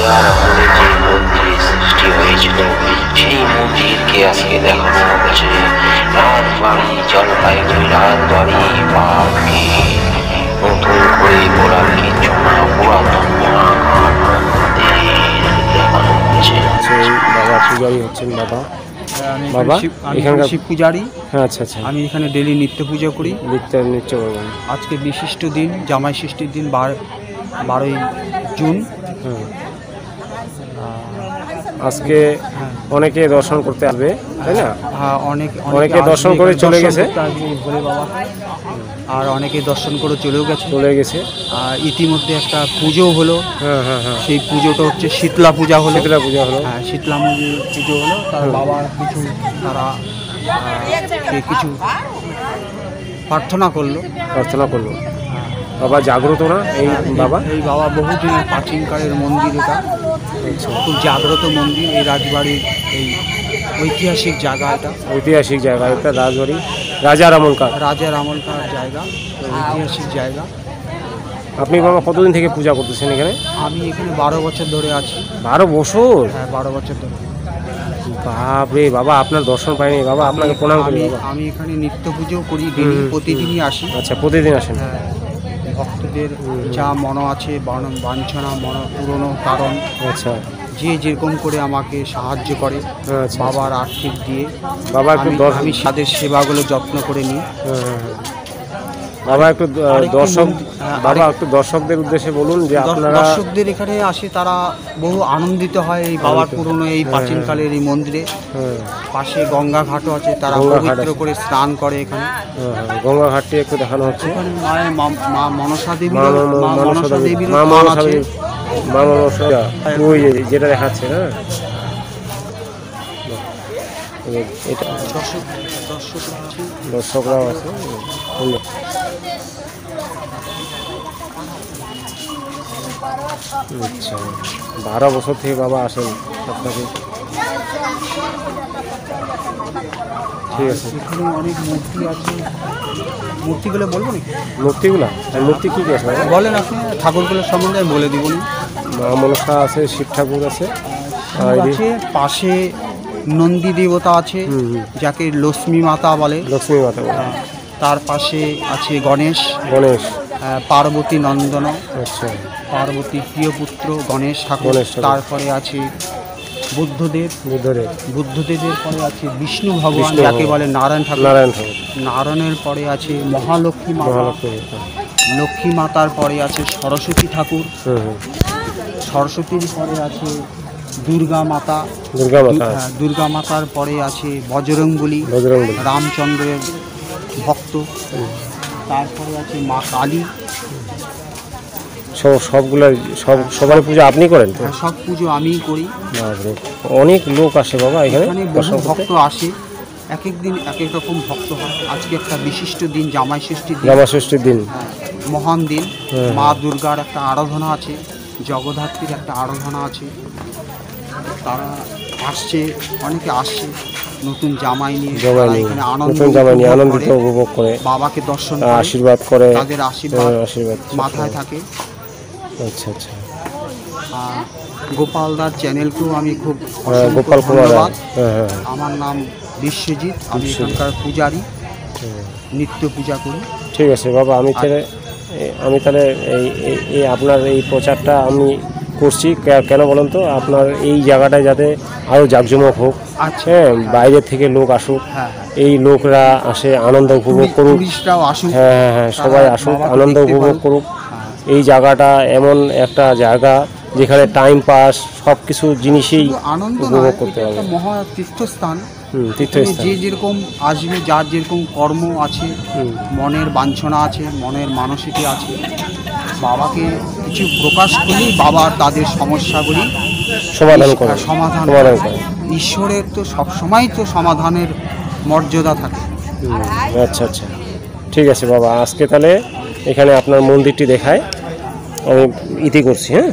রাজার আমলে যে মন্দিরের সৃষ্টি হয়েছিল সেই মন্দিরকে আজকে দেখানো হচ্ছে। রাজবাড়ি জলপাইগুড়ি রাজবাড়ি বাঘকে নতুন করে বলার কিছু না, পুরাতন দেখানো হচ্ছে। বাবা পূজারি হচ্ছেন বাবা। বাবা এখানকার শিব পূজারি। হ্যাঁ, আচ্ছা আচ্ছা। আমি এখানে ডেলি নিত্য পুজো করি। নিত্য করবেন। আজকে বিশিষ্ট দিন, জামাই ষষ্ঠীর দিন, 12ই জুন। আজকে অনেকে দর্শন করতে আসবে, তাই না? হ্যাঁ, অনেকে দর্শন করে চলে গেছে ভোলে বাবা, আর অনেকে দর্শন করে চলে গেছে। আর ইতিমধ্যে একটা পুজো হলো। হ্যাঁ হ্যাঁ হ্যাঁ। সেই পুজোটা হচ্ছে শীতলা পূজা হলো। হ্যাঁ, শীতলা পুজো হলো। তার বাবার তারা কিছু প্রার্থনা করলো। বাবা জাগ্রত না এই বাবা? এই বাবা বহুদিনের প্রাচীনকালের মন্দির। এটা খুব জাগ্রত মন্দির। এই রাজবাড়ির এই ঐতিহাসিক জায়গা। এটা রাজবাড়ি রাজার আমলকার জায়গা, ঐতিহাসিক জায়গা। আপনি বাবা কতদিন থেকে পূজা করতেছেন এখানে? আমি এখানে 12 বছর ধরে আছি। 12 বছর? হ্যাঁ, 12 বছর ধরে। বাপরে বাবা, আপনার দর্শন পাইনি বাবা, আপনাকে প্রণাম করি। আমি এখানে নিত্য পুজো করি, প্রতিদিনই আসি। আচ্ছা, প্রতিদিন আসেন? হ্যাঁ, ভক্তদের যা মন আছে, বাঞ্ছনা পূরণও কারণ। আচ্ছা, যে যেরকম করে আমাকে সাহায্য করে বাবার আর্থিক দিয়ে, বাবা একটু আমি তাদের সেবাগুলো যত্ন করে নিই। বাবা একটু দর্শকদের উদ্দেশ্যে বলুন যে আপনারা দর্শকদের এখানে আসে, তারা বহু আনন্দিত হয় এই বাবার পুরনো এই প্রাচীনকালের এই মন্দিরে। পাশে গঙ্গা ঘাটও আছে, তারা পবিত্র করে স্নান করে এখানে। গঙ্গা ঘাটটি একটু দেখানো হচ্ছে। মা মনসা দেবী, যেটা দেখাচ্ছে না, দর্শকরাও আছে। আচ্ছা, 12 বছর থেকে বাবা আসেন আপনাকে। ঠিক আছে, এখানে অনেক মূর্তি আছে। মূর্তিগুলো বলবো নাকি? মূর্তি কী কী আছে বলেন আপনি? ঠাকুরগুলোর সম্বন্ধে আমি বলে দিব। মা মনসা আছে, শিব ঠাকুর আছে, পাশে নন্দী দেবতা আছে, যাকে লক্ষ্মী মাতা বলে। তার পাশে আছে গণেশ, পার্বতী নন্দন। আচ্ছা, পার্বতীর প্রিয় পুত্র গণেশ ঠাকুর। তারপরে আছে বুদ্ধদেবের পরে আছে বিষ্ণু ভগবান, যাকে বলে নারায়ণ ঠাকুর। নারায়ণের পরে আছে মহালক্ষ্মী মাতা। লক্ষ্মী মাতার পরে আছে সরস্বতী ঠাকুর। সরস্বতীর পরে আছে দুর্গা মাতা। দুর্গা মাতার পরে আছে বজরংবলী, রামচন্দ্রের ভক্ত। তারপরে আছে মা কালী। সবার পুজো আপনি করেন? সব পুজো আমিই করি। অনেক লোক আসে বাবা এখানে, বহু ভক্ত আসে। এক এক দিন এক এক রকম ভক্ত হয়। আজকে একটা বিশিষ্ট দিন, জামাই ষষ্ঠীর দিন। মহান দিন। মা দুর্গার একটা আরাধনা আছে, জগদ্ধাত্রীর একটা আরাধনা আছে। তারা আসছে, অনেকে আসছে নতুন জামাই নিয়ে, এখানে আনন্দিত উপভোগ করে, বাবাকে দর্শন আশীর্বাদ করে, তাদের আশীর্বাদ মাথায় থাকে। আচ্ছা আচ্ছা। গোপালদার চ্যানেলকেও আমি খুব গোপাল ধন্যবাদ। আমার নাম বিশ্বজিৎ, আমি এখানকার পূজারি, নিত্য পূজা করি। ঠিক আছে বাবা, আমি তাহলে এই আপনার এই প্রচারটা আমি করছি। কেন বলেন তো, আপনার এই জায়গাটায় যাতে আরও জাঁকজমক হোক। আচ্ছা, বাইরের থেকে লোক আসুক, এই লোকরা আসে, আনন্দ উপভোগ করুক। হ্যাঁ, সবাই আসুক, আনন্দ উপভোগ করুক। এই জায়গাটা এমন একটা জায়গা যেখানে টাইম পাস সব কিছু জিনিসই উপভোগ করতে হবে। মহা তীর্থস্থান। যে যেরকম আসবে, যার যেরকম কর্ম আছে, মনের বাঞ্ছনা আছে, মনের মানসিকতা আছে, বাবাকে কিছু প্রকাশ করলেই বাবা তাদের সমস্যাগুলি সমাধান করে। ঈশ্বরের তো সবসময় তো সমাধানের মর্যাদা থাকে। আচ্ছা আচ্ছা, ঠিক আছে বাবা, আজকে তাহলে এখানে আপনার মন্দিরটি দেখায় আমি ইতি করছি। হ্যাঁ।